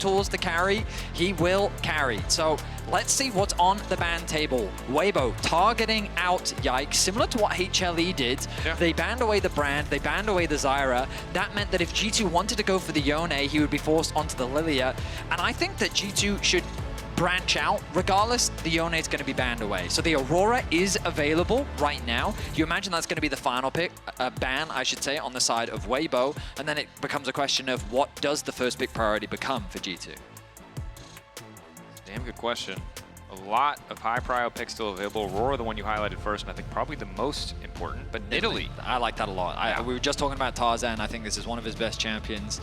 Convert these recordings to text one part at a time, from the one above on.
tools to carry, he will carry. So let's see what's on the ban table. Weibo targeting out Yike, similar to what HLE did. Yeah. They banned away the Brand, they banned away the Zyra. That meant that if G2 wanted to go for the Yone, he would be forced onto the Lilia. And I think that G2 should branch out. Regardless, the Yone is going to be banned away. So the Aurora is available right now. You imagine that's going to be the final pick, ban, I should say, on the side of Weibo. And then it becomes a question of what does the first pick priority become for G2? Damn good question. A lot of high prio picks still available. Aurora, the one you highlighted first, and I think probably the most important, but Nidalee. I like that a lot. Yeah. We were just talking about Tarzan. I think this is one of his best champions.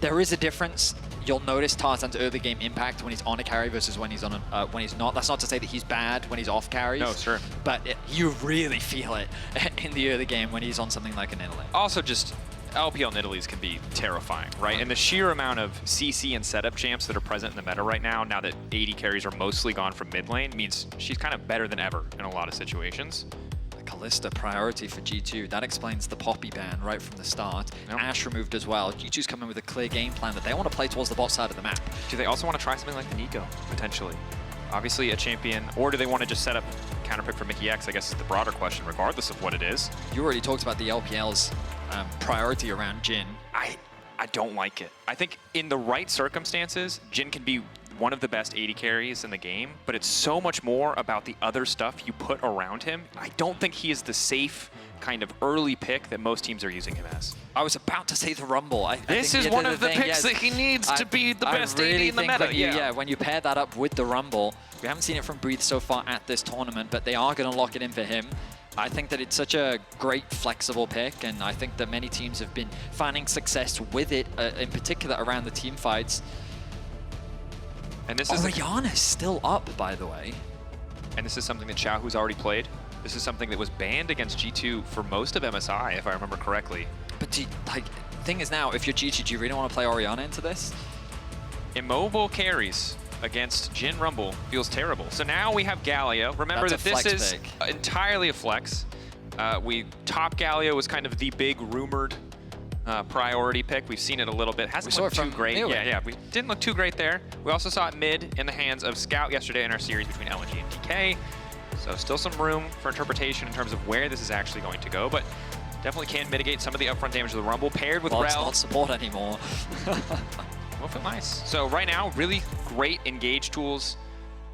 There is a difference. You'll notice Tarzan's early game impact when he's on a carry versus when he's on when he's not. That's not to say that he's bad when he's off carries. No, sure. But you really feel it in the early game when he's on something like an Nidalee. Also, just LPL Nidalees can be terrifying, right? And the sheer amount of CC and setup champs that are present in the meta right now that AD carries are mostly gone from mid lane, means she's kind of better than ever in a lot of situations. Kalista priority for G2. That explains the Poppy ban right from the start. Yep. Ashe removed as well. G2's coming with a clear game plan that they want to play towards the bot side of the map. Do they also want to try something like the Nico, potentially? Obviously a champion, or do they want to just set up counterpick for Mickey X, I guess is the broader question, regardless of what it is. You already talked about the LPL's priority around Jhin. I don't like it. I think in the right circumstances, Jhin can be one of the best AD carries in the game, but it's so much more about the other stuff you put around him. I don't think he is the safe kind of early pick that most teams are using him as. I was about to say the Rumble. This is one of the picks that he needs to be the best AD in the meta. When you pair that up with the Rumble, we haven't seen it from Breathe so far at this tournament, but they are going to lock it in for him. I think that it's such a great flexible pick, and I think that many teams have been finding success with it, in particular around the team fights. And this Oriana's still up, by the way. And this is something that Xiaohu's already played. This is something that was banned against G2 for most of MSI, if I remember correctly. But thing is now, if you're G2, do you really want to play Oriana into this? Immobile carries against Jhin Rumble feels terrible. So now we have Galio. Remember that this is entirely a flex. Top Galio was kind of the big rumored priority pick. We've seen it a little bit. Hasn't looked too great. Yeah, we didn't look too great there. We also saw it mid in the hands of Scout yesterday in our series between LNG and DK. So still some room for interpretation in terms of where this is actually going to go, but definitely can mitigate some of the upfront damage of the Rumble paired with Rel. It's not support anymore. Will feel nice. So right now, really great engage tools.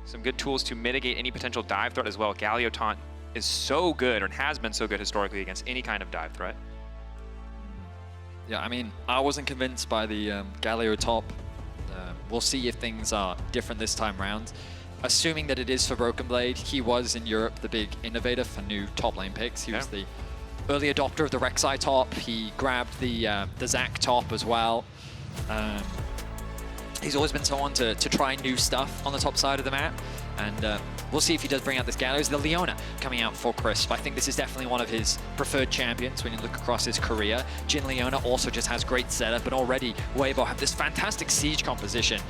Some good tools to mitigate any potential dive threat as well. Galio Taunt is so good, and has been so good historically against any kind of dive threat. Yeah, I mean, I wasn't convinced by the Galio top. We'll see if things are different this time round. Assuming that it is for Broken Blade, he was in Europe the big innovator for new top lane picks. He was the early adopter of the Rek'Sai top. He grabbed the Zac top as well. He's always been someone to try new stuff on the top side of the map. And we'll see if he does bring out this Galio. The Leona coming out for Crisp. I think this is definitely one of his preferred champions when you look across his career. Jhin Leona also just has great setup, and already Weibo have this fantastic siege composition.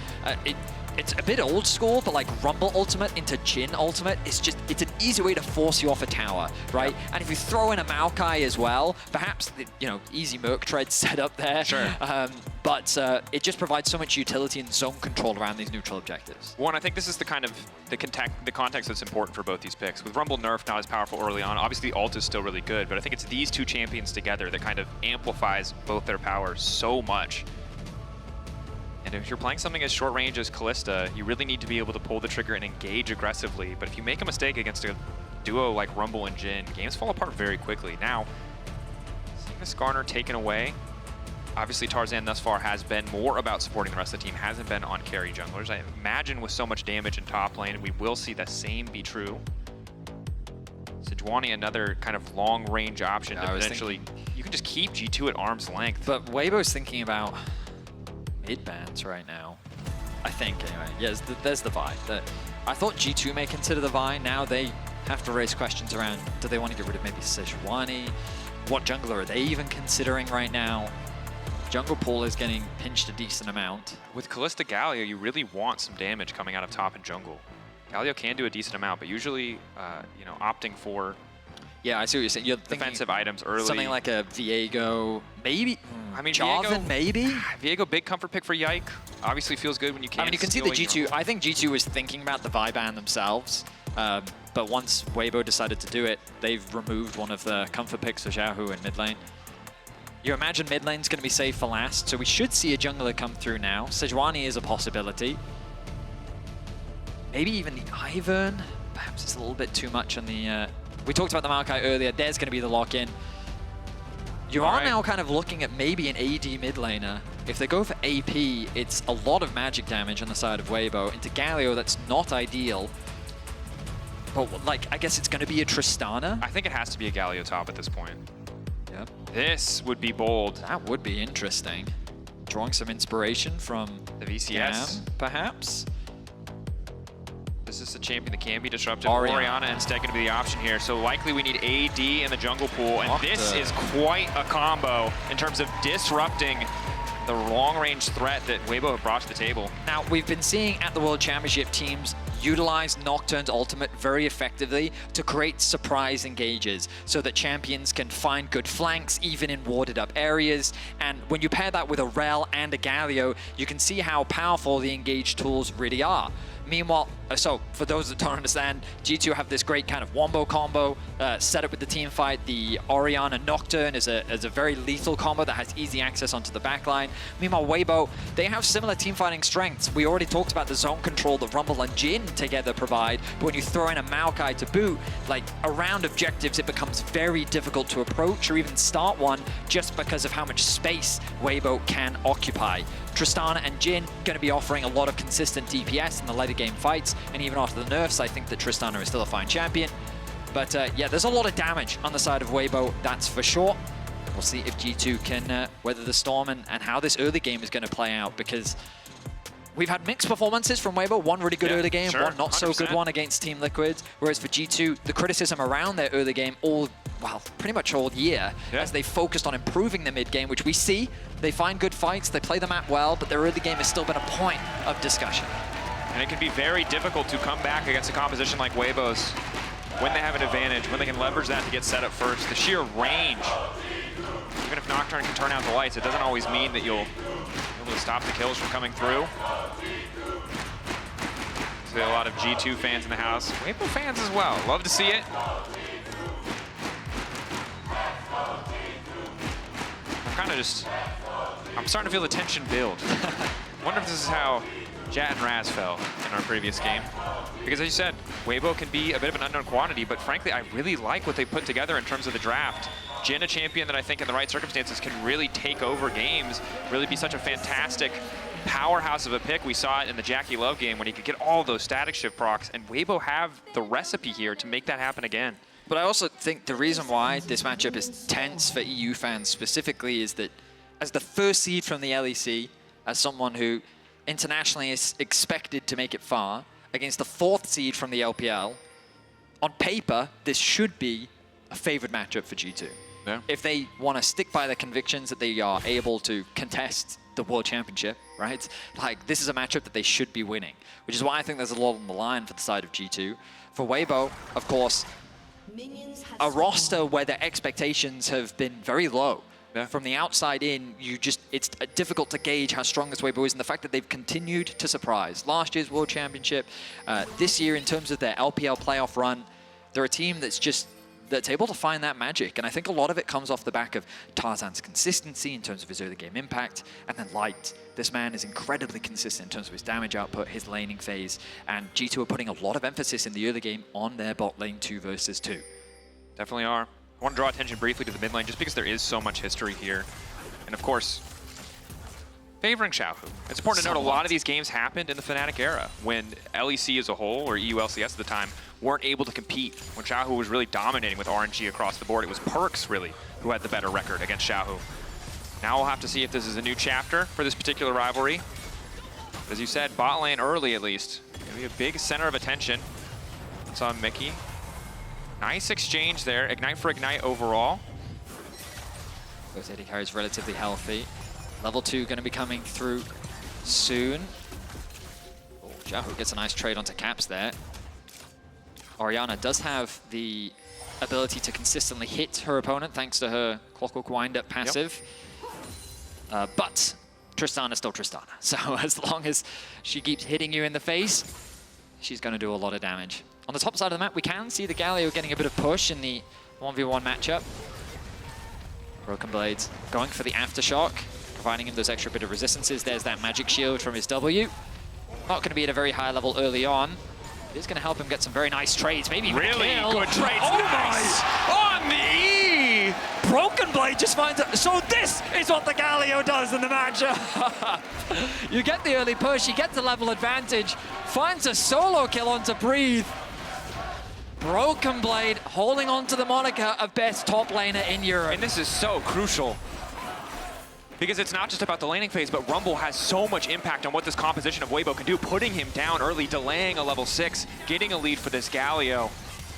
It's a bit old school, but like Rumble Ultimate into Jhin Ultimate, it's an easy way to force you off a tower, right? Yep. And if you throw in a Maokai as well, perhaps easy Merc Tread set up there. Sure. But it just provides so much utility and zone control around these neutral objectives. One, I think this is the kind of the context that's important for both these picks. With Rumble nerf not as powerful early on, obviously the ult is still really good, but I think it's these two champions together that kind of amplifies both their power so much. And if you're playing something as short range as Kalista, you really need to be able to pull the trigger and engage aggressively. But if you make a mistake against a duo like Rumble and Jhin, games fall apart very quickly. Now, seeing the Skarner taken away, obviously Tarzan thus far has been more about supporting the rest of the team, hasn't been on carry junglers. I imagine with so much damage in top lane, we will see the same be true. Sejuani, another kind of long range option to potentially, you can just keep G2 at arm's length. But Weibo's thinking about mid bans right now, I think, anyway. Yes, there's the Vi. I thought G2 may consider the Vi. Now they have to raise questions around, do they want to get rid of maybe Sejuani? What jungler are they even considering right now? Jungle pool is getting pinched a decent amount. With Kalista Galio, you really want some damage coming out of top and jungle. Galio can do a decent amount, but usually, opting for Yeah, I see what you're saying. You're thinking defensive items early. something like a Viego, maybe. I mean, Jarvan, maybe. Viego, big comfort pick for Yike. Obviously feels good when you can't. I mean, you can see the G2. I think G2 was thinking about the Viban themselves, but once Weibo decided to do it, they've removed one of the comfort picks for Xiaohu in mid lane. You imagine mid lane's going to be safe for last, so we should see a jungler come through now. Sejuani is a possibility. Maybe even the Ivern. Perhaps it's a little bit too much on the... we talked about the Maokai earlier. There's going to be the lock-in. You are now kind of looking at maybe an AD mid laner. If they go for AP, it's a lot of magic damage on the side of Weibo. Into Galio, that's not ideal. But, like, I guess it's going to be a Tristana. I think it has to be a Galio top at this point. Yep. This would be bold. That would be interesting. Drawing some inspiration from the VCS, Gam, perhaps. This is a champion that can be disruptive. Orianna instead going to be the option here. So likely we need AD in the jungle pool, and this is quite a combo in terms of disrupting the long-range threat that Weibo have brought to the table. Now, we've been seeing at the World Championship teams utilize Nocturne's ultimate very effectively to create surprise engages so that champions can find good flanks even in warded up areas. And when you pair that with a Rel and a Galio, you can see how powerful the engage tools really are. Meanwhile, so for those that don't understand, G2 have this great kind of wombo combo set up with the team fight. The Orianna Nocturne is a very lethal combo that has easy access onto the backline. Meanwhile, Weibo, they have similar team fighting strengths. We already talked about the zone control that Rumble and Jin together provide, but when you throw in a Maokai to boot, like around objectives, it becomes very difficult to approach or even start one just because of how much space Weibo can occupy. Tristana and Jin going to be offering a lot of consistent DPS in the later game fights, and even after the nerfs, I think that Tristana is still a fine champion. But yeah, there's a lot of damage on the side of Weibo, that's for sure. We'll see if G2 can weather the storm and how this early game is going to play out, because we've had mixed performances from Weibo. One really good early game, one not so good one against Team Liquid. Whereas for G2, the criticism around their early game pretty much all year, as they focused on improving the mid game, which we see. They find good fights, they play the map well, but their early game has still been a point of discussion. And it can be very difficult to come back against a composition like Weibo's when they have an advantage, when they can leverage that to get set up first. The sheer range, even if Nocturne can turn out the lights, it doesn't always mean that you'll be able to stop the kills from coming through. See a lot of G2 fans in the house, Weibo fans as well. Love to see it. I'm starting to feel the tension build. Wonder if this is how Jat and Raz fell in our previous game. Because as you said, Weibo can be a bit of an unknown quantity, but frankly, I really like what they put together in terms of the draft. Jin, a champion that I think in the right circumstances can really take over games, really be such a fantastic powerhouse of a pick. We saw it in the Jackie Love game when he could get all those static shift procs, and Weibo have the recipe here to make that happen again. But I also think the reason why this matchup is tense for EU fans specifically is that as the first seed from the LEC, as someone who internationally is expected to make it far, against the fourth seed from the LPL, on paper, this should be a favored matchup for G2. Yeah. If they want to stick by their convictions that they are able to contest the World Championship, right? Like, this is a matchup that they should be winning, which is why I think there's a lot on the line for the side of G2. For Weibo, of course, a roster where their expectations have been very low. Yeah. From the outside in, it's difficult to gauge how strong this Weibo is, and the fact that they've continued to surprise. Last year's World Championship, this year in terms of their LPL playoff run, they're a team that's able to find that magic, and I think a lot of it comes off the back of Tarzan's consistency in terms of his early game impact, and then Light. This man is incredibly consistent in terms of his damage output, his laning phase, and G2 are putting a lot of emphasis in the early game on their bot lane 2 versus 2. Definitely are. I want to draw attention briefly to the mid lane just because there is so much history here. And of course, favoring Xiaohu. It's important to note a lot of these games happened in the Fnatic era when LEC as a whole, or EU LCS at the time, weren't able to compete. When Xiaohu was really dominating with RNG across the board, it was Perks really who had the better record against Xiaohu. Now we'll have to see if this is a new chapter for this particular rivalry. As you said, bot lane early at least. Gonna be a big center of attention. It's on Mickey. Nice exchange there. Ignite for Ignite overall. Both AD carries relatively healthy. Level 2 going to be coming through soon. Oh, Xiaohu gets a nice trade onto Caps there. Orianna does have the ability to consistently hit her opponent thanks to her Clockwork Wind-Up passive. But Tristana's still Tristana. So as long as she keeps hitting you in the face, she's going to do a lot of damage. On the top side of the map, we can see the Galio getting a bit of push in the 1v1 matchup. Broken Blades going for the Aftershock, providing him those extra bit of resistances. There's that magic shield from his W. Not going to be at a very high level early on. It is going to help him get some very nice trades. Maybe even really a kill. Good trades. Oh Nice. my! On the E! Broken Blade just finds it. So this is what the Galio does in the matchup. You get the early push, you get the level advantage, finds a solo kill onto Breathe. Broken Blade holding on to the moniker of best top laner in Europe. And this is so crucial. Because it's not just about the laning phase, but Rumble has so much impact on what this composition of Weibo can do, putting him down early, delaying a level 6, getting a lead for this Galio.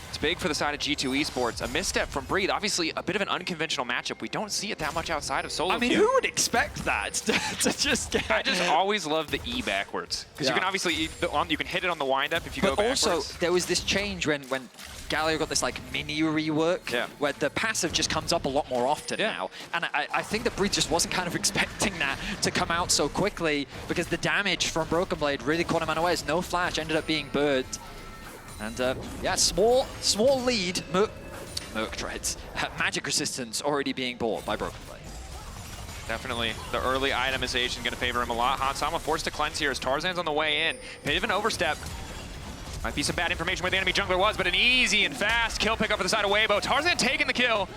It's big for the side of G2 Esports. A misstep from Breathe, obviously a bit of an unconventional matchup. We don't see it that much outside of solo I mean, queue. who would expect that to just get... I just always love the E backwards. Because you can obviously, you can hit it on the wind-up if you go backwards. But also, there was this change when Galio got this like mini rework where the passive just comes up a lot more often now. And I think that Breathe just wasn't kind of expecting that to come out so quickly because the damage from Broken Blade really caught him unawares. No flash, ended up being burnt. And yeah, small lead. Merc Treads. Magic resistance already being bought by Broken Blade. Definitely. The early itemization going to favor him a lot. Hansama forced to cleanse here as Tarzan's on the way in. Bit of an overstep. Might be some bad information where the enemy jungler was, but an easy and fast kill pick up for the side of Weibo. Tarzan taking the kill.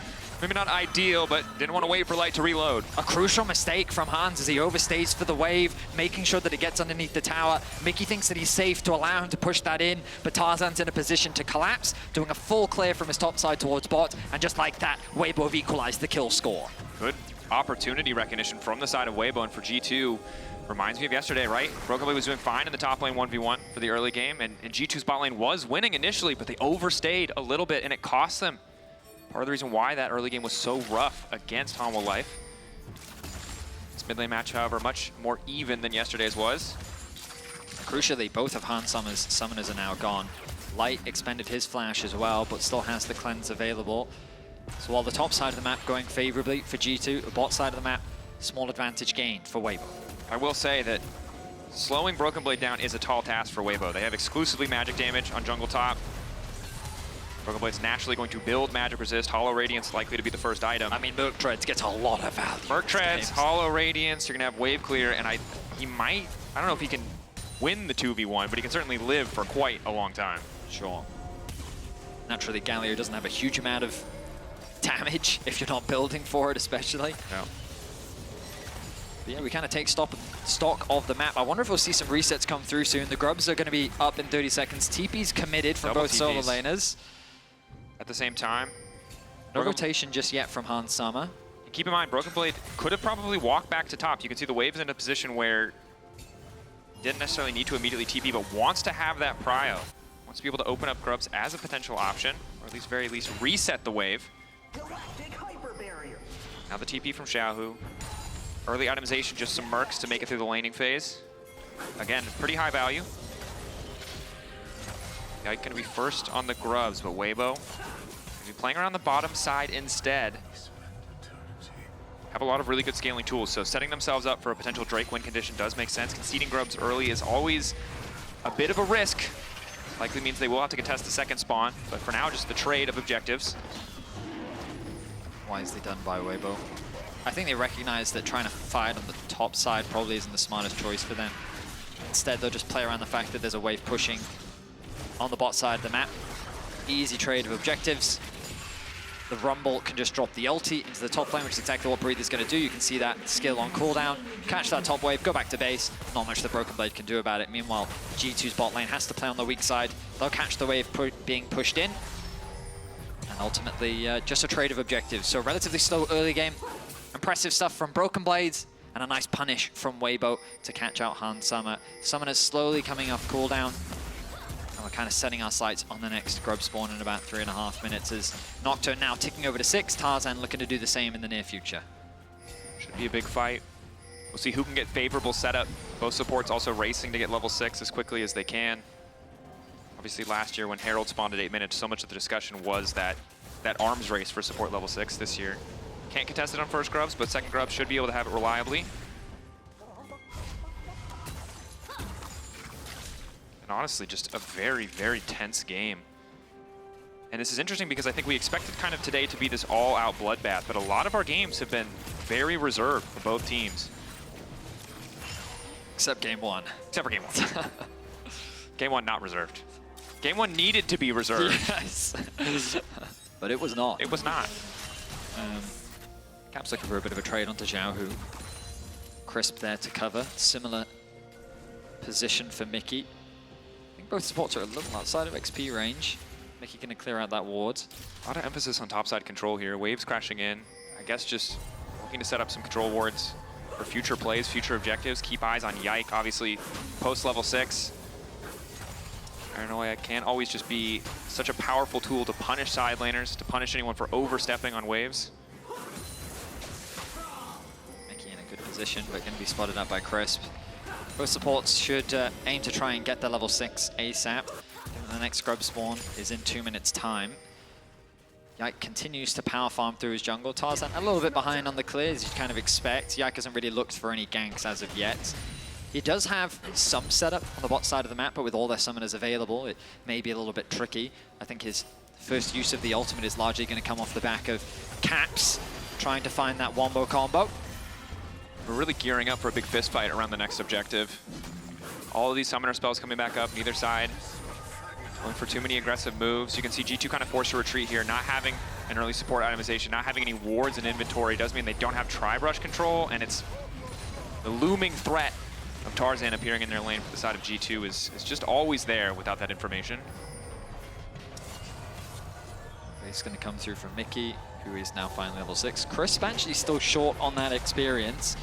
Maybe not ideal, but didn't want to wait for Light to reload. A crucial mistake from Hans as he overstays for the wave, making sure that it gets underneath the tower. Mickey thinks that he's safe to allow him to push that in, but Tarzan's in a position to collapse, doing a full clear from his top side towards bot, and just like that, Weibo have equalized the kill score. Good opportunity recognition from the side of Weibo, and for G2, reminds me of yesterday, right? Broken Blade was doing fine in the top lane 1v1 for the early game, and G2's bot lane was winning initially, but they overstayed a little bit, and it cost them. Part of the reason why that early game was so rough against Hanwha Life. This mid lane match, however, much more even than yesterday's was. Crucially, both of Hansama's summoners are now gone. Light expended his flash as well, but still has the cleanse available. So while the top side of the map going favorably for G2, the bot side of the map, small advantage gained for Weibo. I will say that slowing Broken Blade down is a tall task for Weibo. They have exclusively magic damage on jungle top. Broken Blade's naturally going to build magic resist. Hollow Radiance likely to be the first item. I mean, Merc Treads gets a lot of value. Merc Treads, Hollow Radiance, you're going to have wave clear, and he might, I don't know if he can win the 2v1, but he can certainly live for quite a long time. Sure. Naturally, Galio doesn't have a huge amount of damage if you're not building for it, especially. No. But yeah, we kind of take stock of the map. I wonder if we'll see some resets come through soon. The Grubs are going to be up in 30 seconds. TP's committed from both solo laners. At the same time, no rotation just yet from Hansama. Keep in mind, Broken Blade could have probably walked back to top. You can see the wave's in a position where he didn't necessarily need to immediately TP, but wants to have that prio. Wants to be able to open up Grubs as a potential option, or at least very least reset the wave. Now the TP from Xiaohu. Early itemization, just some mercs to make it through the laning phase. Again, pretty high value. Yike going to be first on the Grubs, but Weibo going to be playing around the bottom side instead. Have a lot of really good scaling tools, so setting themselves up for a potential Drake win condition does make sense. Conceding Grubs early is always a bit of a risk. Likely means they will have to contest the second spawn, but for now, just the trade of objectives. Wisely done by Weibo. I think they recognize that trying to fight on the top side probably isn't the smartest choice for them. Instead, they'll just play around the fact that there's a wave pushing on the bot side of the map. Easy trade of objectives. The Rumble can just drop the ulti into the top lane, which is exactly what Breathe is going to do. You can see that skill on cooldown. Catch that top wave, go back to base. Not much the Broken Blade can do about it. Meanwhile, G2's bot lane has to play on the weak side. They'll catch the wave being pushed in. And ultimately, just a trade of objectives. So relatively slow early game. Impressive stuff from Broken Blades. And a nice punish from Weibo to catch out Hansama. Summoners slowly coming off cooldown. And we're kind of setting our sights on the next Grub spawn in about 3.5 minutes as Nocturne now ticking over to 6. Tarzan looking to do the same in the near future. Should be a big fight. We'll see who can get favorable setup. Both supports also racing to get level 6 as quickly as they can. Obviously last year when Herald spawned at 8 minutes, so much of the discussion was that that arms race for support level 6 this year. Can't contest it on first grubs, but second grubs should be able to have it reliably. And honestly, just a very, very tense game. And this is interesting because I think we expected kind of today to be this all-out bloodbath, but a lot of our games have been very reserved for both teams. Except game one. Except for game one. Game one not reserved. Game one needed to be reserved. Yes. But it was not. It was not. Cap's looking for a bit of a trade onto Zhao, who crisp there to cover. Similar position for Mickey. I think both supports are a little outside of XP range. Mickey going to clear out that ward. A lot of emphasis on topside control here. Waves crashing in. I guess just looking to set up some control wards for future plays, future objectives. Keep eyes on Yike, obviously post level 6. Paranoia can't always just be such a powerful tool to punish side laners, to punish anyone for overstepping on waves. Mickey in a good position, but going to be spotted out by Crisp. Both supports should aim to try and get their level 6 ASAP. The next grub spawn is in 2 minutes time. Yike continues to power farm through his jungle. Tarzan a little bit behind on the clears, you'd kind of expect. Yike hasn't really looked for any ganks as of yet. He does have some setup on the bot side of the map, but with all their summoners available, it may be a little bit tricky. I think his first use of the ultimate is largely going to come off the back of Caps, trying to find that wombo combo. We're really gearing up for a big fist fight around the next objective. All of these summoner spells coming back up, neither side. Going for too many aggressive moves. You can see G2 kind of forced to retreat here, not having an early support itemization, not having any wards in inventory does mean they don't have tri-brush control, and it's the looming threat of Tarzan appearing in their lane for the side of G2 is just always there without that information. It's going to come through from Mickey, who is now finally level 6. Crisp actually still short on that experience.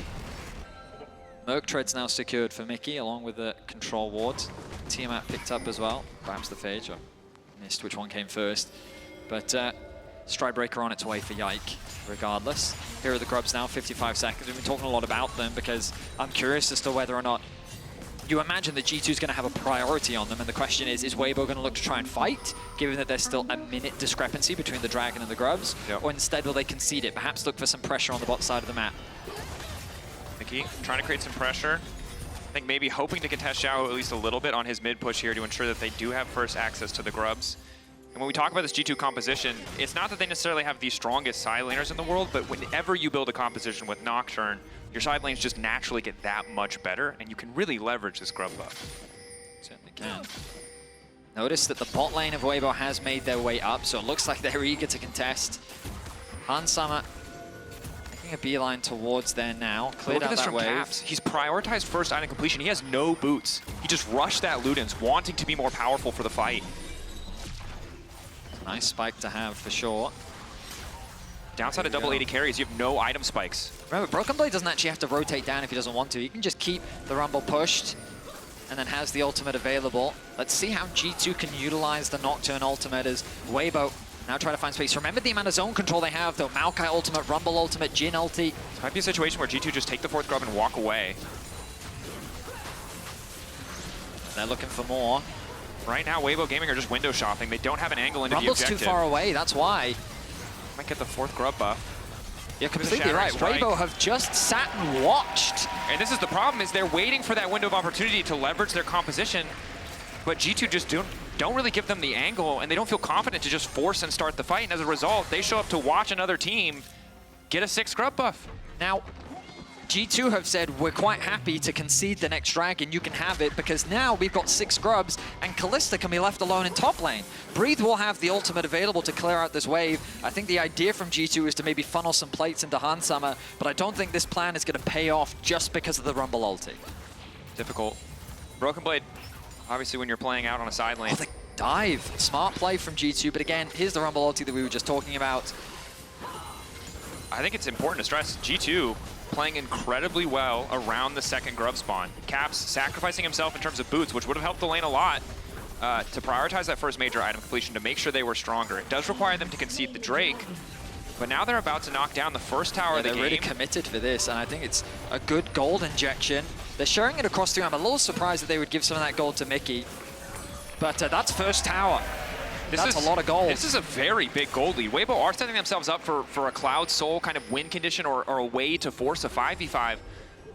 Merc Tread's now secured for Mickey, along with the control wards. Tiamat picked up as well, perhaps the Phage, or missed which one came first. But Stride Breaker on its way for Yike, regardless. Here are the grubs now, 55 seconds. We've been talking a lot about them because I'm curious as to whether or not you imagine that G2 is going to have a priority on them, and the question is Weibo going to look to try and fight, given that there's still a minute discrepancy between the Dragon and the grubs, or instead will they concede it, perhaps look for some pressure on the bot side of the map? Mickey trying to create some pressure. I think maybe hoping to contest Xiao at least a little bit on his mid push here to ensure that they do have first access to the grubs. And when we talk about this G2 composition, it's not that they necessarily have the strongest side laners in the world, but whenever you build a composition with Nocturne, your side lanes just naturally get that much better, and you can really leverage this grub buff. Certainly can. Notice that the bot lane of Weibo has made their way up, so it looks like they're eager to contest. Hansama making a beeline towards there now. Cleared out that wave. Caps. He's prioritized first item completion. He has no boots. He just rushed that Ludens, wanting to be more powerful for the fight. Nice spike to have for sure. Downside of double 80 carries, you have no item spikes. Remember, Broken Blade doesn't actually have to rotate down if he doesn't want to. He can just keep the Rumble pushed and then has the ultimate available. Let's see how G2 can utilize the Nocturne ultimate as Weibo now trying to find space. Remember the amount of zone control they have, though. Maokai ultimate, Rumble ultimate, Jin ulti. This might be a situation where G2 just take the 4th grub and walk away. They're looking for more. Right now, Weibo Gaming are just window shopping. They don't have an angle into Rumble's the objective. too far away, that's why. Might get the 4th grub buff. You're completely right. Weibo have just sat and watched. And this is the problem, is they're waiting for that window of opportunity to leverage their composition, but G2 just don't really give them the angle, and they don't feel confident to just force and start the fight, and as a result, they show up to watch another team get a 6th grub buff. Now, G2 have said, we're quite happy to concede the next dragon, you can have it, because now we've got 6 grubs, and Kalista can be left alone in top lane. Breathe will have the ultimate available to clear out this wave. I think the idea from G2 is to maybe funnel some plates into Hansama, but I don't think this plan is going to pay off just because of the Rumble ulti. Difficult. Broken Blade, obviously when you're playing out on a side lane. Oh, the dive. Smart play from G2, but again, here's the Rumble ulti that we were just talking about. I think it's important to stress, G2 playing incredibly well around the 2nd grub spawn. Caps sacrificing himself in terms of boots, which would have helped the lane a lot to prioritize that first major item completion to make sure they were stronger. It does require them to concede the Drake, but now they're about to knock down the first tower of the game. They're really committed for this, and I think it's a good gold injection. They're sharing it across 3. I'm a little surprised that they would give some of that gold to Mickey, but that's first tower. That's a lot of gold. This is a very big gold lead. Weibo are setting themselves up for a Cloud Soul kind of win condition or a way to force a 5v5.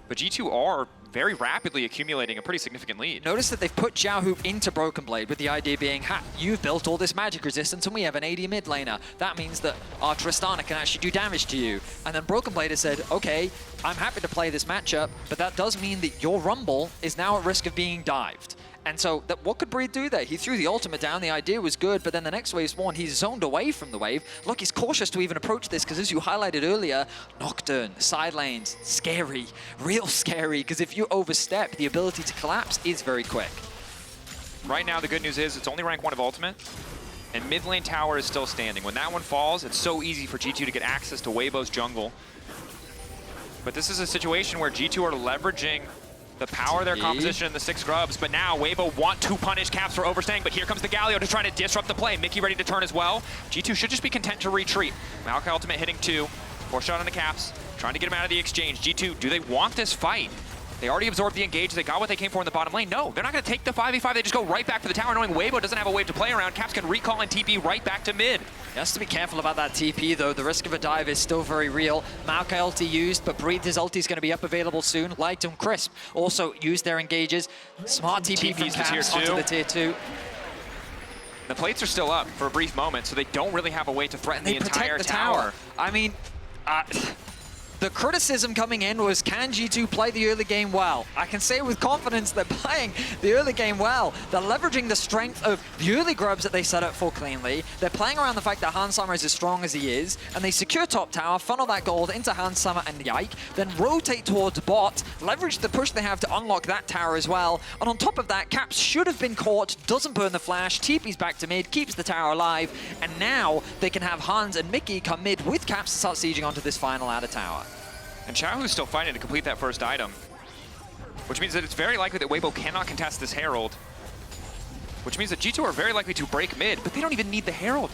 But G2 are very rapidly accumulating a pretty significant lead. Notice that they've put Xiaohu into Broken Blade with the idea being, ha, you've built all this magic resistance and we have an AD mid laner. That means that our Tristana can actually do damage to you. And then Broken Blade has said, okay, I'm happy to play this matchup, but that does mean that your Rumble is now at risk of being dived. And so what could Breed do there? He threw the ultimate down, the idea was good, but then the next wave spawned, he's zoned away from the wave. Look, he's cautious to even approach this, because as you highlighted earlier, Nocturne, side lanes, scary, real scary, because if you overstep, the ability to collapse is very quick. Right now, the good news is it's only rank 1 of Ultimate, and mid lane tower is still standing. When that one falls, it's so easy for G2 to get access to Weibo's jungle. But this is a situation where G2 are leveraging the power of their composition in the 6 grubs, but now Weibo want to punish Caps for overstaying, but here comes the Galio to try to disrupt the play. Mickey ready to turn as well. G2 should just be content to retreat. Maokai ultimate hitting 2, 4 shot on the Caps, trying to get him out of the exchange. G2, do they want this fight? They already absorbed the engage. They got what they came for in the bottom lane. No, they're not going to take the 5v5. They just go right back for the tower, knowing Weibo doesn't have a wave to play around. Caps can recall and TP right back to mid. He has to be careful about that TP, though. The risk of a dive is still very real. Maokai ulti used, but Breed, his ulti is going to be up available soon. Light and Crisp also use their engages. Smart TP from Caps onto the tier 2. The plates are still up for a brief moment, so they don't really have a way to threaten the entire tower. I mean, the criticism coming in was, can G2 play the early game well? I can say with confidence they're playing the early game well. They're leveraging the strength of the early grubs that they set up for cleanly. They're playing around the fact that Hansammer is as strong as he is, and they secure top tower, funnel that gold into Hansammer and Yike, then rotate towards bot, leverage the push they have to unlock that tower as well. And on top of that, Caps should have been caught, doesn't burn the flash, TP's back to mid, keeps the tower alive, and now they can have Hans and Mickey come mid with Caps to start sieging onto this final outer tower. And Xiaohu's still fighting to complete that first item, which means that it's very likely that Weibo cannot contest this Herald, which means that G2 are very likely to break mid, but they don't even need the Herald.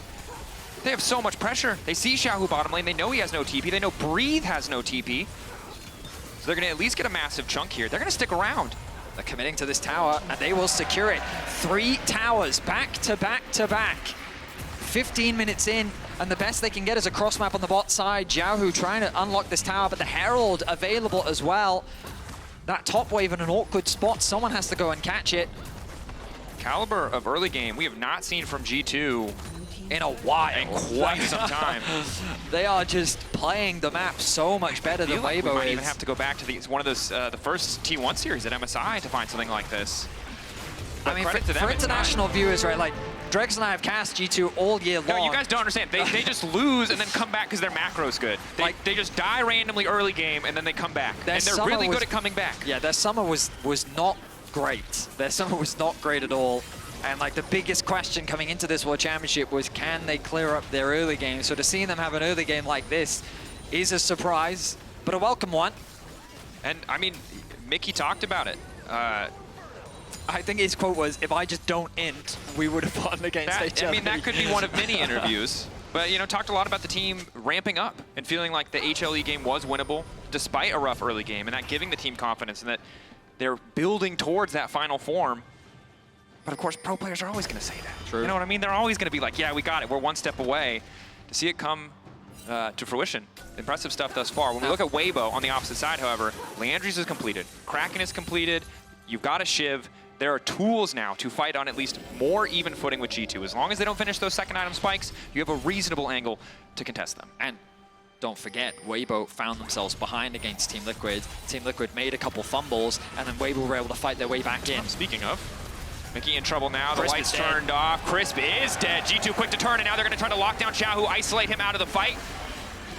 They have so much pressure. They see Xiaohu bottom lane. They know he has no TP. They know Breathe has no TP. So they're going to at least get a massive chunk here. They're going to stick around. They're committing to this tower, and they will secure it. 3 towers, back to back to back. 15 minutes in, and the best they can get is a cross map on the bot side. Xiaohu trying to unlock this tower, but the Herald available as well. That top wave in an awkward spot. Someone has to go and catch it. Caliber of early game we have not seen from G2 in a while. In quite some time. They are just playing the map so much better than Weibo is. We might even have to go back to one of those the first T1 series at MSI to find something like this. But I mean, for international viewers, right, like, Dregs and I have cast G2 all year long. No, you guys don't understand. They just lose and then come back because their macro's good. They just die randomly early game and then they come back. And they're really good at coming back. Yeah, their summer was not great. Their summer was not great at all. And like the biggest question coming into this World Championship was, can they clear up their early game? So to see them have an early game like this is a surprise, but a welcome one. And I mean, Mickey talked about it. I think his quote was, if I just don't int, we would have won against HLE. I mean, that could be one of many interviews. But, you know, talked a lot about the team ramping up and feeling like the HLE game was winnable despite a rough early game, and that giving the team confidence and that they're building towards that final form. But, of course, pro players are always going to say that. True. You know what I mean? They're always going to be like, yeah, we got it. We're one step away. To see it come to fruition. Impressive stuff thus far. When we look at Weibo on the opposite side, however, Leandries is completed. Kraken is completed. You've got a Shiv. There are tools now to fight on at least more even footing with G2. As long as they don't finish those second item spikes, you have a reasonable angle to contest them. And don't forget, Weibo found themselves behind against Team Liquid. Team Liquid made a couple fumbles, and then Weibo were able to fight their way back in. Speaking of, Mickey in trouble now. The light's turned off. Crisp is dead. G2 quick to turn, and now they're going to try to lock down Xiaohu, isolate him out of the fight.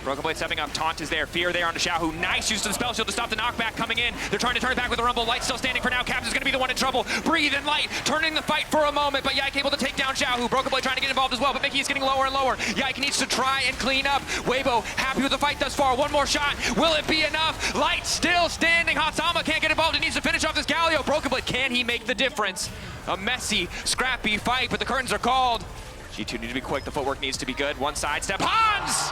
Broken Blade stepping up, Taunt is there, Fear there onto Xiaohu. Nice use of the spell shield to stop the knockback coming in. They're trying to turn it back with a Rumble. Light still standing for now. Caps is going to be the one in trouble. Breathe and Light turning the fight for a moment, but Yike able to take down Xiaohu. Broken Blade trying to get involved as well, but Mickey is getting lower and lower. Yike needs to try and clean up. Weibo happy with the fight thus far. One more shot. Will it be enough? Light still standing. Hatsama can't get involved. He needs to finish off this Galio. Broken Blade, can he make the difference? A messy, scrappy fight, but the curtains are called. G2 need to be quick. The footwork needs to be good. One sidestep. Hans!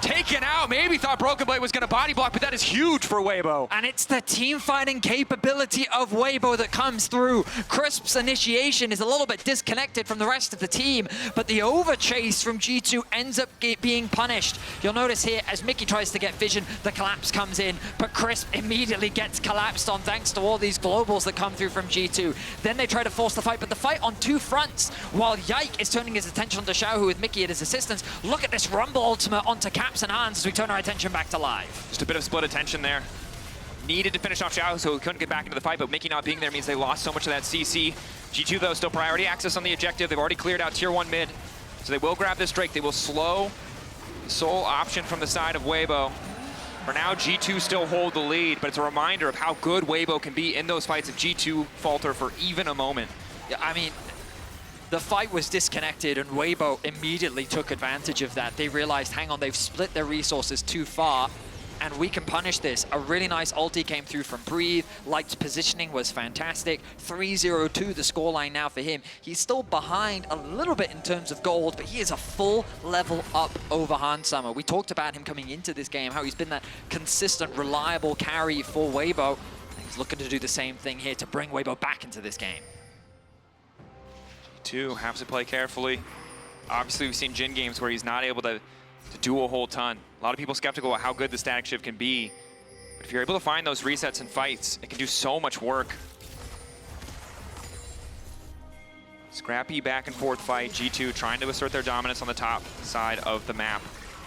taken out. Maybe thought Broken Blade was going to body block, but that is huge for Weibo. And it's the team fighting capability of Weibo that comes through. Crisp's initiation is a little bit disconnected from the rest of the team, but the overchase from G2 ends up being punished. You'll notice here, as Mickey tries to get vision, the collapse comes in, but Crisp immediately gets collapsed on thanks to all these globals that come through from G2. Then they try to force the fight, but the fight on two fronts, while Yike is turning his attention to Xiaohu with Mickey at his assistance. Look at this Rumble ultimate onto Caps and Hans as we turn our attention back to live. Just a bit of split attention there. Needed to finish off Xiao, so he couldn't get back into the fight, but Mickey not being there means they lost so much of that CC. G2, though, still priority access on the objective. They've already cleared out tier 1 mid, so they will grab this Drake. They will slow the sole option from the side of Weibo. For now, G2 still hold the lead, but it's a reminder of how good Weibo can be in those fights if G2 falter for even a moment. Yeah, I mean, the fight was disconnected and Weibo immediately took advantage of that. They realized, hang on, they've split their resources too far and we can punish this. A really nice ulti came through from Breathe. Light's positioning was fantastic. 3-0-2 the scoreline now for him. He's still behind a little bit in terms of gold, but he is a full level up over Hansama. We talked about him coming into this game, how he's been that consistent, reliable carry for Weibo. He's looking to do the same thing here to bring Weibo back into this game. G2 has to play carefully. Obviously, we've seen Jin games where he's not able to do a whole ton. A lot of people skeptical about how good the static shift can be. But if you're able to find those resets and fights, it can do so much work. Scrappy back and forth fight. G2 trying to assert their dominance on the top side of the map.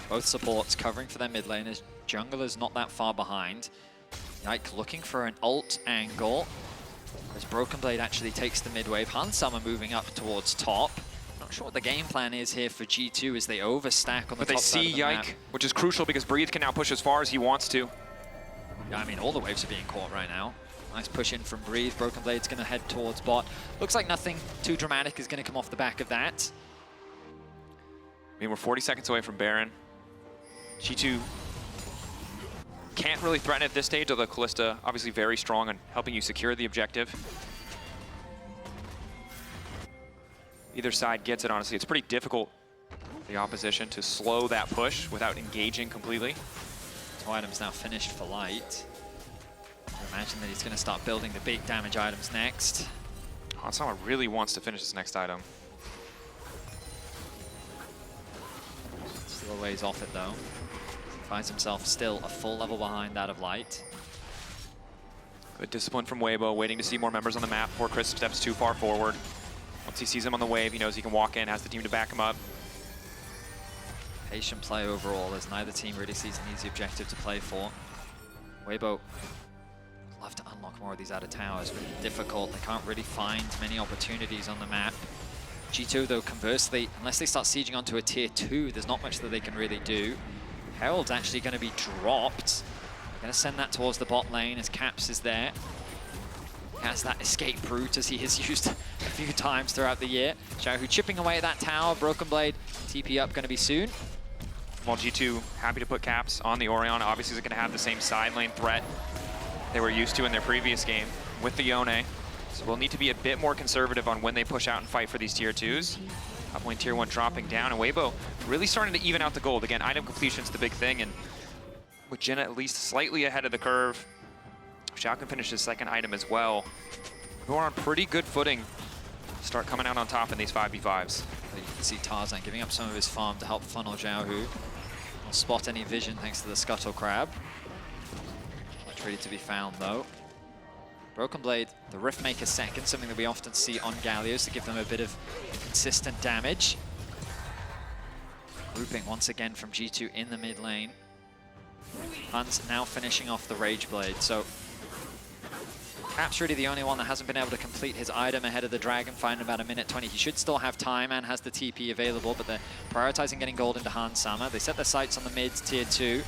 Both supports covering for their mid laners. Jungler's not that far behind. Yike looking for an ult angle. As Broken Blade actually takes the mid wave. Hansama moving up towards top. Not sure what the game plan is here for G2 as they overstack on the top side of the map. But they see Yike, which is crucial because Breathe can now push as far as he wants to. Yeah, I mean, all the waves are being caught right now. Nice push in from Breathe. Broken Blade's going to head towards bot. Looks like nothing too dramatic is going to come off the back of that. I mean, we're 40 seconds away from Baron. G2 can't really threaten at this stage, although Kalista obviously very strong on helping you secure the objective. Either side gets it, honestly. It's pretty difficult for the opposition to slow that push without engaging completely. 2 items now finished for Light. I imagine that he's going to start building the big damage items next. Hansama really wants to finish this next item. Still a ways off it though. Finds himself still a full level behind that of Light. Good discipline from Weibo, waiting to see more members on the map before Chris steps too far forward. Once he sees him on the wave, he knows he can walk in, has the team to back him up. Patient play overall, as neither team really sees an easy objective to play for. Weibo would love to unlock more of these outer towers, but difficult. They can't really find many opportunities on the map. G2, though, conversely, unless they start sieging onto a tier 2, there's not much that they can really do. Herald's actually going to be dropped. Going to send that towards the bot lane as Caps is there. Has that escape route as he has used a few times throughout the year. Xiaohu chipping away at that tower. Broken Blade TP up going to be soon. While G2 happy to put Caps on the Orion, obviously is going to have the same side lane threat they were used to in their previous game with the Yone. So we'll need to be a bit more conservative on when they push out and fight for these tier 2s. Top lane tier 1 dropping down, and Weibo really starting to even out the gold. Again, item completion's the big thing, and with Jin at least slightly ahead of the curve, Xiao can finish his second item as well. We're on pretty good footing to start coming out on top in these 5v5s. You can see Tarzan giving up some of his farm to help funnel Xiaohu. Won't spot any vision thanks to the Scuttle Crab. Much ready to be found though. Broken Blade, the Riftmaker second, something that we often see on Gallios to give them a bit of consistent damage. Grouping once again from G2 in the mid lane. Hans now finishing off the Rage Blade, so Caps really the only one that hasn't been able to complete his item ahead of the Dragon fight in about a minute 20. He should still have time and has the TP available, but they're prioritizing getting gold into Hansama. They set their sights on the mid tier 2.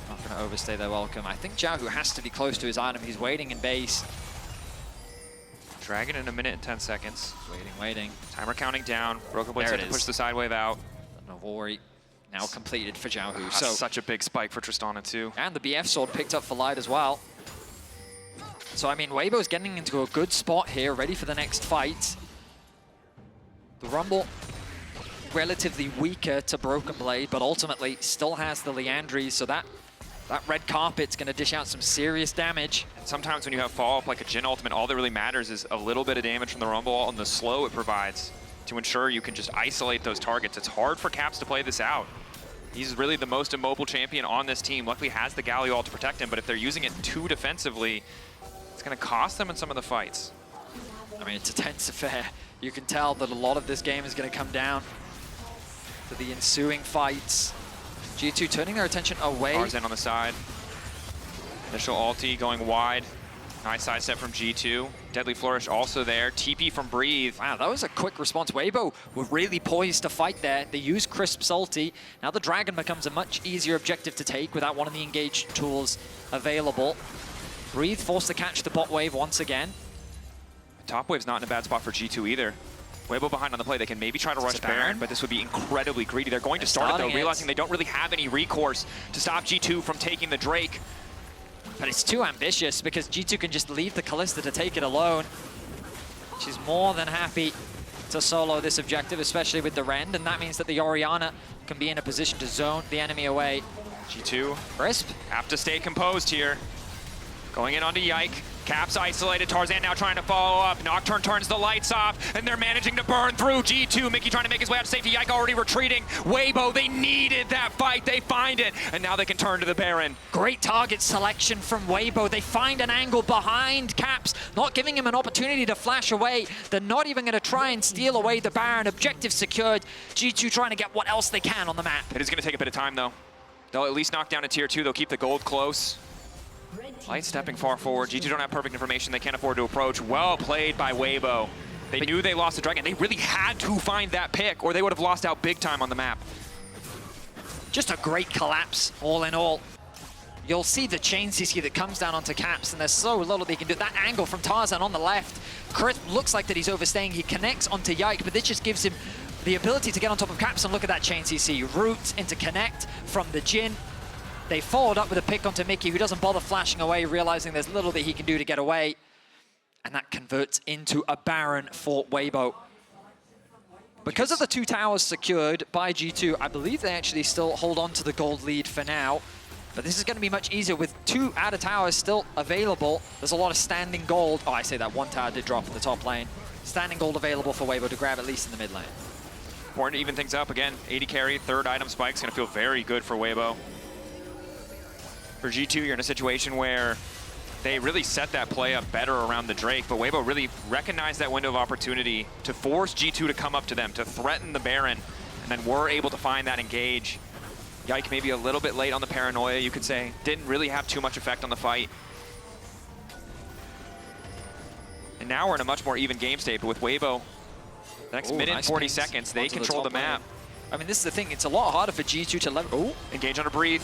Not going to overstay their welcome. I think Xiaohu has to be close to his item. He's waiting in base. Dragon in a minute and 10 seconds. Waiting. Timer counting down. Broken Blade set to push the side wave out. Navori now completed for Xiaohu. So such a big spike for Tristana too. And the BF sword picked up for Light as well. So, I mean, Weibo's getting into a good spot here, ready for the next fight. The Rumble relatively weaker to Broken Blade, but ultimately still has the Leandries, so that red carpet's going to dish out some serious damage. And sometimes when you have follow-up like a Jhin ultimate, all that really matters is a little bit of damage from the Rumble and the slow it provides to ensure you can just isolate those targets. It's hard for Caps to play this out. He's really the most immobile champion on this team. Luckily has the Galio ult to protect him, but if they're using it too defensively, it's going to cost them in some of the fights. I mean, it's a tense affair. You can tell that a lot of this game is going to come down to the ensuing fights. G2 turning their attention away. Tarzan on the side. Initial ulti going wide. Nice side step from G2. Deadly Flourish also there. TP from Breathe. Wow, that was a quick response. Weibo were really poised to fight there. They use Crisp's ulti. Now the Dragon becomes a much easier objective to take without one of the engaged tools available. Breathe forced to catch the bot wave once again. Top wave's not in a bad spot for G2 either. Weibo behind on the play. They can maybe try to rush Baron, but this would be incredibly greedy. They're going to start it though, realizing they don't really have any recourse to stop G2 from taking the Drake. But it's too ambitious because G2 can just leave the Kalista to take it alone. She's more than happy to solo this objective, especially with the Rend, and that means that the Orianna can be in a position to zone the enemy away. G2 Crisp have to stay composed here. Going in onto Yike. Caps isolated. Tarzan now trying to follow up. Nocturne turns the lights off, and they're managing to burn through G2. Mickey trying to make his way out to safety. Yike already retreating. Weibo, they needed that fight. They find it, and now they can turn to the Baron. Great target selection from Weibo. They find an angle behind Caps, not giving him an opportunity to flash away. They're not even going to try and steal away the Baron. Objective secured. G2 trying to get what else they can on the map. It is going to take a bit of time, though. They'll at least knock down a tier 2. They'll keep the gold close. Light stepping far forward. G2 don't have perfect information. They can't afford to approach. Well played by Weibo. They knew they lost the Dragon. They really had to find that pick, or they would have lost out big time on the map. Just a great collapse, all in all. You'll see the chain CC that comes down onto Caps, and there's so little they can do. That angle from Tarzan on the left. Chris looks like that he's overstaying. He connects onto Yike, but this just gives him the ability to get on top of Caps, and look at that chain CC. Root into connect from the Jhin. They followed up with a pick onto Mickey, who doesn't bother flashing away, realizing there's little that he can do to get away. And that converts into a Baron for Weibo. Because of the 2 towers secured by G2, I believe they actually still hold on to the gold lead for now. But this is going to be much easier with 2 outer towers still available. There's a lot of standing gold. Oh, I say that 1 tower did drop in the top lane. Standing gold available for Weibo to grab at least in the mid lane. Important to even things up. Again, 80 carry, 3rd item spike's going to feel very good for Weibo. For G2, you're in a situation where they really set that play up better around the Drake, but Weibo really recognized that window of opportunity to force G2 to come up to them, to threaten the Baron, and then were able to find that engage. Yike maybe a little bit late on the paranoia, you could say. Didn't really have too much effect on the fight. And now we're in a much more even game state, but with Weibo, the next minute and 40 seconds, they control the map. I mean, this is the thing. It's a lot harder for G2 to level. Oh, engage on a Breathe.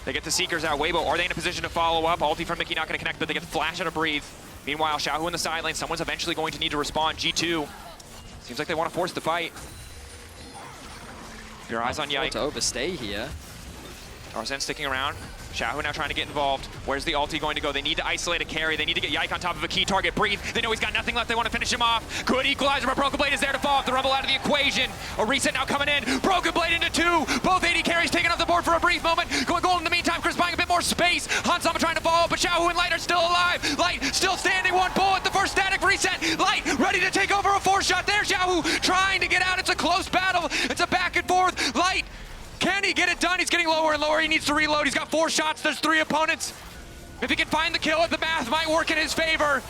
They get the Seekers out. Weibo, are they in a position to follow up? Ulti from Mickey not going to connect, but they get the flash out of Breathe. Meanwhile, Xiaohu in the side lane. Someone's eventually going to need to respond. G2. Seems like they want to force the fight. Your eyes on Yike. To overstay here. Tarzan sticking around. Xiaohu now trying to get involved. Where's the ulti going to go? They need to isolate a carry. They need to get Yike on top of a key target. Breathe. They know he's got nothing left. They want to finish him off. Good equalizer, but Broken Blade is there to fall off the Rumble out of the equation. A reset now coming in. Broken Blade into 2. Both 80 carries taken off the board for a brief moment. Going gold in the meantime. Chris buying a bit more space. Hansama trying to follow, but Xiaohu and Light are still alive. Light still standing. 1 bullet. The first static reset. Light ready to take over a 4-shot. There's Xiaohu trying to get out. It's a close battle. It's a back and forth. Light. Can he get it done? He's getting lower and lower. He needs to reload. He's got 4 shots. There's 3 opponents. If he can find the kill, the math might work in his favor.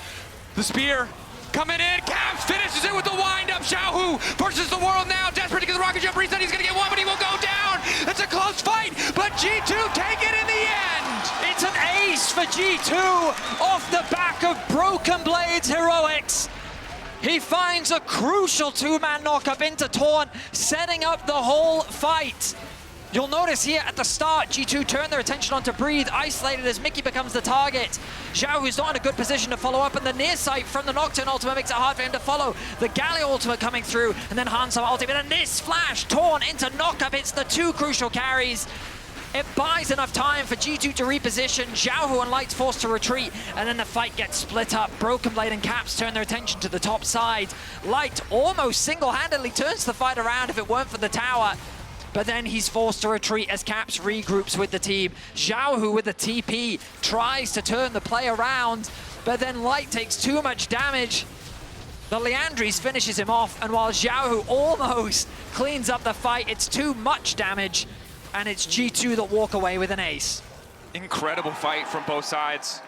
The spear coming in. Caps finishes it with the wind-up. Xiaohu versus the world now. Desperate to get the rocket jump reset. He's going to get 1, but he will go down. It's a close fight, but G2 take it in the end. It's an ace for G2 off the back of Broken Blade's heroics. He finds a crucial 2-man knock-up into Torn, setting up the whole fight. You'll notice here at the start, G2 turned their attention onto Breathe, isolated as Mickey becomes the target. Xiao, who's not in a good position to follow up, and the near sight from the Nocturne ultimate makes it hard for him to follow. The Galio ultimate coming through, and then Hansama ultimate, and this flash, Torn into knockup. It's the 2 crucial carries. It buys enough time for G2 to reposition. Xiaohu and Light's forced to retreat, and then the fight gets split up. Broken Blade and Caps turn their attention to the top side. Light almost single-handedly turns the fight around if it weren't for the tower. But then he's forced to retreat as Caps regroups with the team. Xiaohu with the TP tries to turn the play around, but then Light takes too much damage. The Liandry's finishes him off, and while Xiaohu almost cleans up the fight, it's too much damage, and it's G2 that walk away with an ace. Incredible fight from both sides.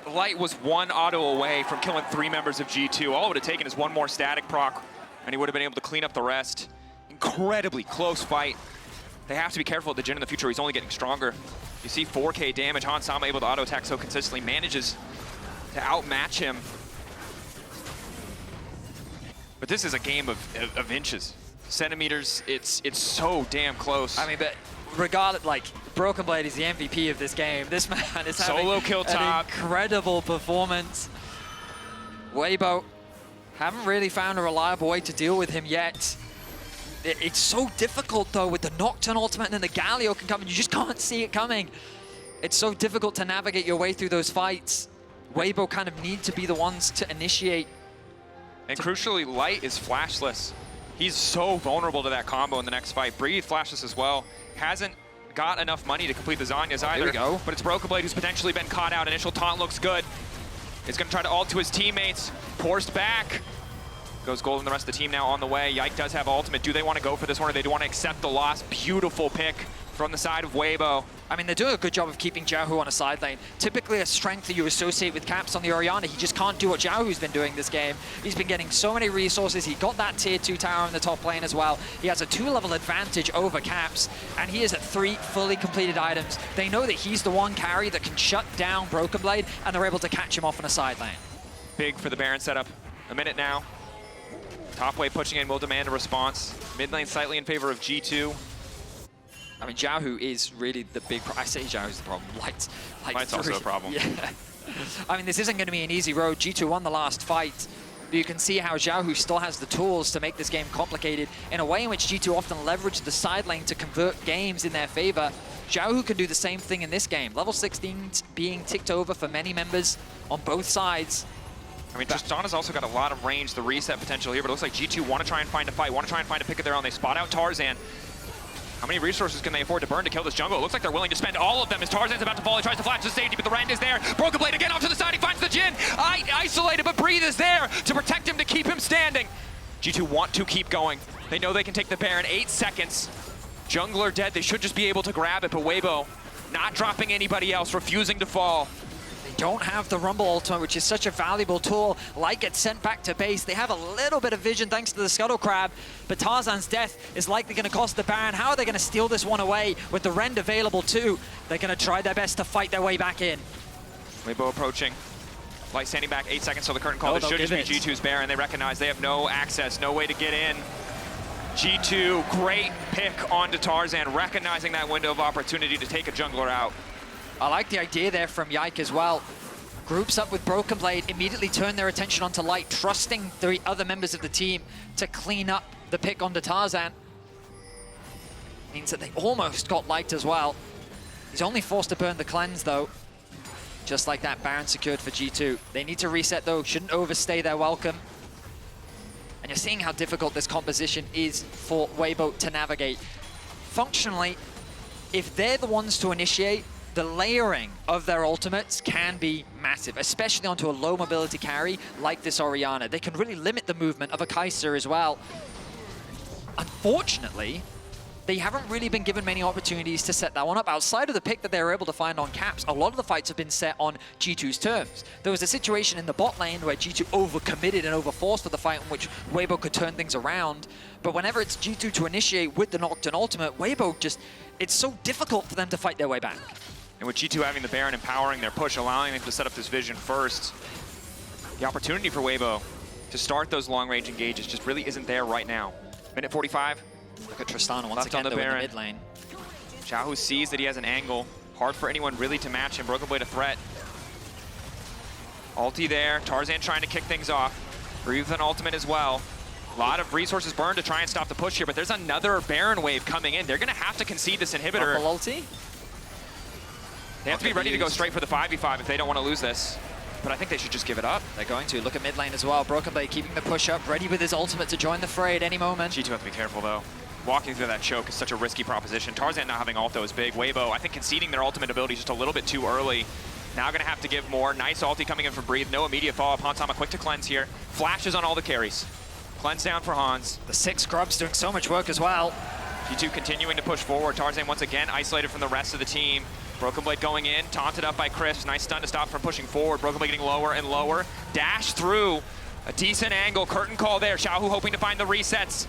Light was one auto away from killing 3 members of G2. All it would have taken is one more static proc, and he would have been able to clean up the rest. Incredibly close fight. They have to be careful of the Jhin in the future. He's only getting stronger. You see 4K damage. Han Sama able to auto attack so consistently, manages to outmatch him. But this is a game of inches. Centimeters, it's so damn close. I mean, but regardless, like, Broken Blade is the MVP of this game. This man is having solo kill top. An incredible performance. Weibo haven't really found a reliable way to deal with him yet. It's so difficult, though, with the Nocturne ultimate, and then the Galio can come, and you just can't see it coming. It's so difficult to navigate your way through those fights. Weibo kind of need to be the ones to initiate. And crucially, Light is flashless. He's so vulnerable to that combo in the next fight. Breathe flashless as well. Hasn't got enough money to complete the Zhonya's either. There we go. But it's Broken Blade who's potentially been caught out. Initial taunt looks good. He's going to try to ult to his teammates. Forced back. Goes gold and the rest of the team now on the way. Yike does have ultimate. Do they want to go for this one, or they do want to accept the loss? Beautiful pick from the side of Weibo. I mean, they're doing a good job of keeping Xiaohu on a side lane. Typically a strength that you associate with Caps on the Orianna. He just can't do what Xiaohu's been doing this game. He's been getting so many resources. He got that tier 2 tower in the top lane as well. He has a 2-level advantage over Caps, and he is at 3 fully completed items. They know that he's the one carry that can shut down Broken Blade, and they're able to catch him off on a side lane. Big for the Baron setup. A minute now. Top wave pushing in will demand a response. Mid lane slightly in favor of G2. I mean, Xiaohu is really the big I say Xiaohu's the problem. Light's also a problem. Yeah. I mean, this isn't going to be an easy road. G2 won the last fight. But you can see how Xiaohu still has the tools to make this game complicated in a way in which G2 often leverage the side lane to convert games in their favor. Xiaohu can do the same thing in this game. Level 16 being ticked over for many members on both sides. I mean, Tristana's also got a lot of range, the reset potential here, but it looks like G2 want to try and find a fight, want to try and find a pick of their own. They spot out Tarzan. How many resources can they afford to burn to kill this jungle? It looks like they're willing to spend all of them as Tarzan's about to fall. He tries to flash to safety, but the Rend is there. Broken Blade again off to the side. He finds the Jhin. Isolated, but Breathe is there to protect him, to keep him standing. G2 want to keep going. They know they can take the Baron. 8 seconds. Jungler dead. They should just be able to grab it, but Weibo not dropping anybody else, refusing to fall. Don't have the Rumble ultimate, which is such a valuable tool. Light gets sent back to base. They have a little bit of vision thanks to the Scuttle Crab, but Tarzan's death is likely going to cost the Baron. How are they going to steal this one away with the Rend available too? They're going to try their best to fight their way back in. Weibo approaching. Light standing back 8 seconds till the curtain call. This should just be G2's Baron. They recognize they have no access, no way to get in. G2, great pick onto Tarzan, recognizing that window of opportunity to take a jungler out. I like the idea there from Yike as well. Groups up with Broken Blade, immediately turn their attention onto Light, trusting the other members of the team to clean up the pick onto Tarzan. Means that they almost got Light as well. He's only forced to burn the cleanse though. Just like that, Baron secured for G2. They need to reset though, shouldn't overstay their welcome. And you're seeing how difficult this composition is for Weibo to navigate. Functionally, if they're the ones to initiate, the layering of their ultimates can be massive, especially onto a low mobility carry like this Orianna. They can really limit the movement of a Kai'Sa as well. Unfortunately, they haven't really been given many opportunities to set that one up. Outside of the pick that they were able to find on Caps, a lot of the fights have been set on G2's terms. There was a situation in the bot lane where G2 overcommitted and overforced for the fight in which Weibo could turn things around. But whenever it's G2 to initiate with the Nocturne ultimate, Weibo just, it's so difficult for them to fight their way back. And with G2 having the Baron empowering their push, allowing them to set up this vision first, the opportunity for Weibo to start those long-range engages just really isn't there right now. Minute 45. Look at Tristana once Left again on the though, in Baron. the mid lane. Xiaohu sees that he has an angle. Hard for anyone really to match him. Broken Blade a threat. Ulti there. Tarzan trying to kick things off. Breathe an ultimate as well. A lot of resources burned to try and stop the push here, but there's another Baron wave coming in. They're going to have to concede this inhibitor. Ulti. They have to be ready to go straight for the 5v5 if they don't want to lose this. But I think they should just give it up. They're going to. Look at mid lane as well. Broken Blade keeping the push up, ready with his ultimate to join the fray at any moment. G2 have to be careful, though. Walking through that choke is such a risky proposition. Tarzan not having ult, though, is big. Weibo, I think conceding their ultimate ability just a little bit too early. Now going to have to give more. Nice ulti coming in from Breathe. No immediate follow-up. Hansama quick to cleanse here. Flashes on all the carries. Cleanse down for Hans. The 6 Grubs doing so much work as well. G2 continuing to push forward. Tarzan once again isolated from the rest of the team. Broken Blade going in, taunted up by Chris. Nice stun to stop from pushing forward. Broken Blade getting lower and lower. Dash through. A decent angle. Curtain call there. Xiaohu hoping to find the resets.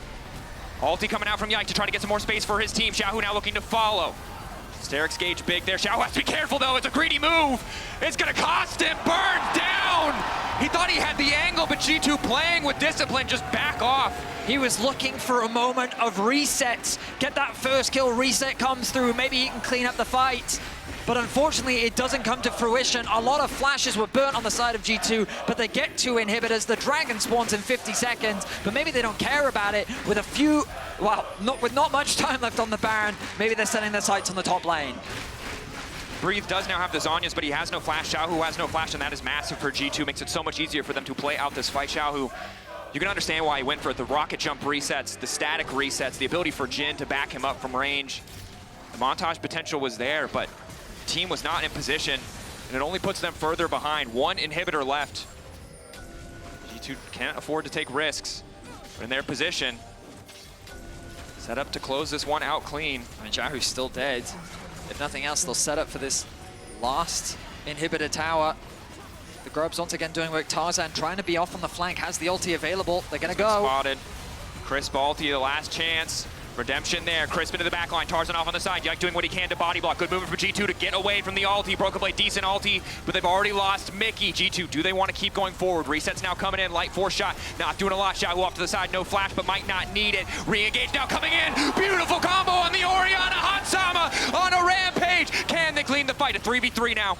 Ulti coming out from Yike to try to get some more space for his team. Xiaohu now looking to follow. Sterix gauge big there. Xiaohu has to be careful though. It's a greedy move. It's gonna cost him. Burns down. He thought he had the angle, but G2 playing with discipline, just back off. He was looking for a moment of resets. Get that first kill, reset comes through. Maybe he can clean up the fight. But unfortunately, it doesn't come to fruition. A lot of flashes were burnt on the side of G2, but they get 2 inhibitors. The dragon spawns in 50 seconds, but maybe they don't care about it. With a few, well, with not much time left on the Baron, maybe they're setting their sights on the top lane. Breathe does now have the Zhonya's, but he has no flash. Xiaohu has no flash, and that is massive for G2. Makes it so much easier for them to play out this fight. Xiaohu, you can understand why he went for it. The rocket jump resets, the static resets, the ability for Jin to back him up from range. The montage potential was there, but the team was not in position, and it only puts them further behind. 1 inhibitor left. G2 can't afford to take risks, but in their position, set up to close this one out clean. I mean, Xiaohu's still dead. If nothing else, they'll set up for this last inhibitor tower. The Grubs once again doing work. Tarzan trying to be off on the flank, has the ulti available. They're gonna go. Spotted. Crisp ulti, the last chance. Redemption there. Crisp into the back line. Tarzan off on the side. Yike doing what he can to body block. Good movement for G2 to get away from the ulti. Broken Blade, decent ulti, but they've already lost Mickey. G2, do they want to keep going forward? Resets now coming in. Light force shot. Not doing a lot. Xiaohu off to the side. No flash, but might not need it. Re-engage now coming in. Beautiful combo on the Orianna. Hansama on a rampage. Can they clean the fight? A 3v3 now.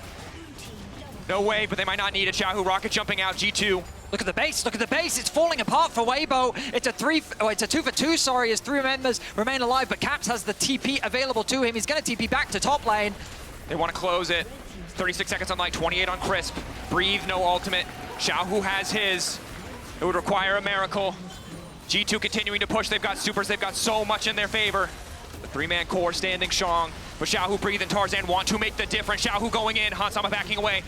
No way, but they might not need it. Xiaohu rocket jumping out. G2. Look at the base, look at the base. It's falling apart for Weibo. It's a 2 for 2, sorry, as 3 members remain alive, but Caps has the TP available to him. He's gonna TP back to top lane. They want to close it. 36 seconds on Light, 28 on Crisp. Breathe, no ultimate. Xiaohu has his. It would require a miracle. G2 continuing to push. They've got supers, they've got so much in their favor. The 3-man core standing strong. But Xiaohu, Breathe, and Tarzan want to make the difference. Xiaohu going in, Hansama backing away.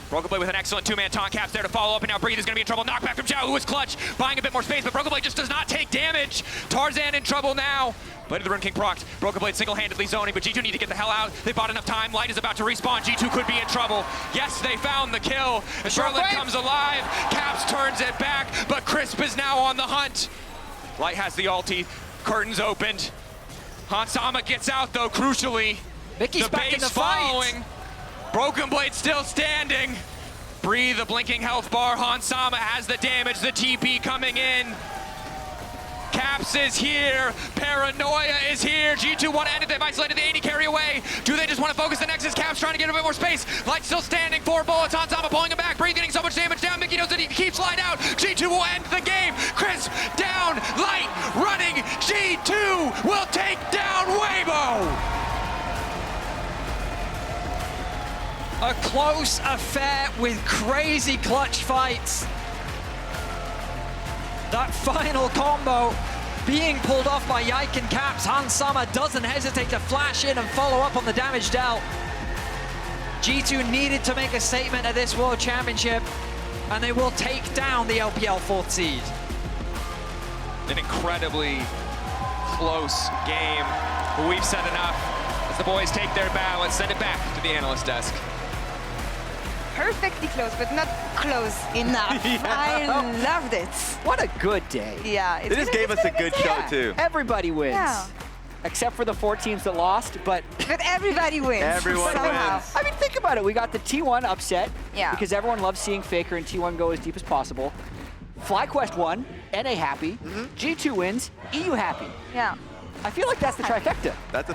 Broken Blade with an excellent 2-man taunt. Caps there to follow up, and now Breathe is going to be in trouble. Knockback from Xiaohu, who is clutch, buying a bit more space, but Broken Blade just does not take damage. Tarzan in trouble now. Blade of the Rune King procced. Broken Blade single-handedly zoning, but G2 need to get the hell out. They bought enough time. Light is about to respawn. G2 could be in trouble. Yes, they found the kill. Charlotte comes alive. Caps turns it back, but Crisp is now on the hunt. Light has the ulti. Curtains opened. Hansama gets out, though, crucially. Mickey's back in the following. fight. Broken Blade still standing. Breathe, the blinking health bar. Hansama has the damage, the TP coming in. Caps is here. Paranoia is here. G2 want to end it. They've isolated the 80 carry away. Do they just want to focus the Nexus? Caps trying to get a bit more space. Light still standing. 4 bullets. Hansama pulling him back. Breathe getting so much damage down. Mickey knows that he can keep Light out. G2 will end the game. Crisp down. Light running. G2 will take down Weibo. A close affair with crazy clutch fights. That final combo being pulled off by Yike and Caps. Hansama doesn't hesitate to flash in and follow up on the damage dealt. G2 needed to make a statement at this World Championship, and they will take down the LPL 4th seed. An incredibly close game, but we've said enough. As the boys take their bow, let's send it back to the analyst desk. Perfectly close, but not close enough. Yeah. I loved it. What a good day. Yeah. They just gave us a good show, too. Everybody wins. Yeah. Except for the 4 teams that lost, but everybody wins. Everyone somehow. wins. I mean, think about it. We got the T1 upset. Yeah. Because everyone loves seeing Faker and T1 go as deep as possible. FlyQuest won, NA happy, G2 wins, EU happy. Yeah. I feel like that's the trifecta. That's a